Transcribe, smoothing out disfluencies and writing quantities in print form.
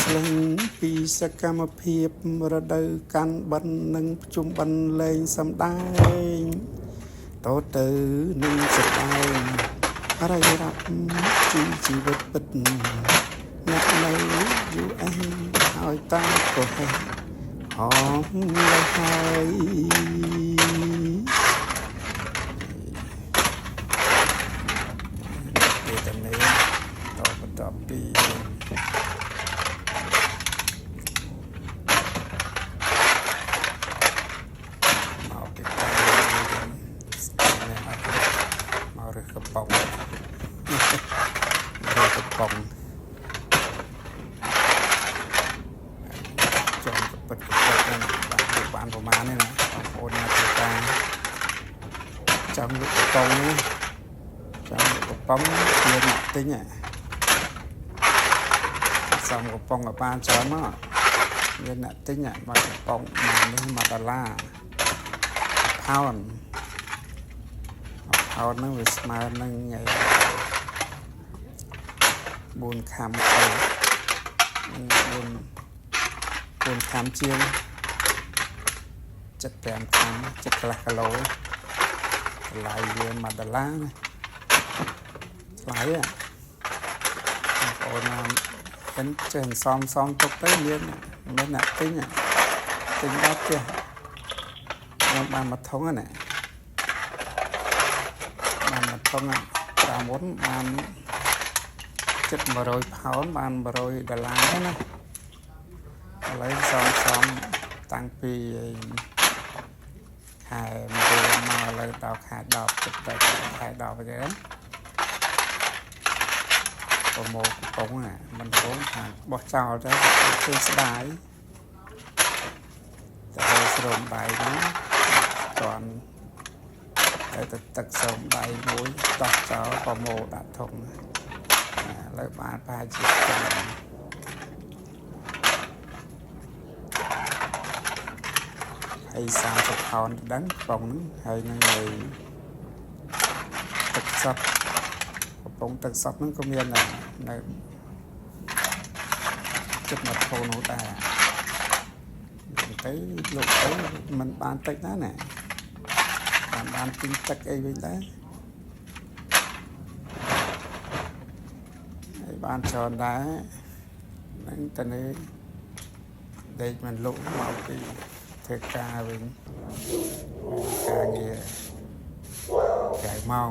ស្លេងពីសកម្មភាពរដូវកាន់បិណ្ឌនិងប្រជុំបិណ្ឌលែងសម្ដែងតទៅនឹងស្ដែងរៃរាប់ពីជីវិតពិតអ្នកនៅយូរអីហើយតាក៏ហេះអងលើហើយពេលតនេះតបន្តពីកំប៉ុងកំប៉ុងចំកពិតកពិតហ្នឹងបានប្រមាណនេះណាបងប្អូនណាធ្វើការចាំលុបកំប៉ុងនេះចាំលុបកំប៉ុងជាអ្នកទិញសំកំប៉ុងឲ្យបានច្រើនមកមានអ្នកទិញមកកំប៉ុងមកនេះ$1ផោនអត់ហ្នឹងវាស្មើនឹង4ខាំទៅ4ខាំជាង75ខាំ7កន្លះគីឡូតម្លៃវា$1ណាថ្លៃបងប្អូនណាមិនចេះសំទុកទៅមានអ្នកទិញដល់ផ្ទះខ្ញុំបានមកធុងណាធំតាមមុនបានជិត100ផោនបាន$100ណាឥឡូវសំតាំងពីខែមកឥឡូវដល់ខែ10ជិតទៅខែ10ទៅប្រមូលកំប៉ុងមិនរងថាបោះចោលទៅគឺស្ដាយតែស្រោមដៃហ្នឹងតន់តែទឹកសូមដៃមួយតោះចោលប្រមូលដាក់ធុងឥឡូវបានប្រហែលជាហើយ30ផោនដឹងបងហ្នឹងហើយនឹងទឹកសុទ្ធកំប៉ុងទឹកសុទ្ធហ្នឹងក៏មាននៅចិត្តមកធូរនោះដែរទៅលោកទៅមិនបានទឹកណាបានទិញទឹកអីវិញដែរហើយបានច្រើនដែរនឹងតនេះដេកមិនលក់មកពីធ្វើការវិញការងារក្រៅម៉ោង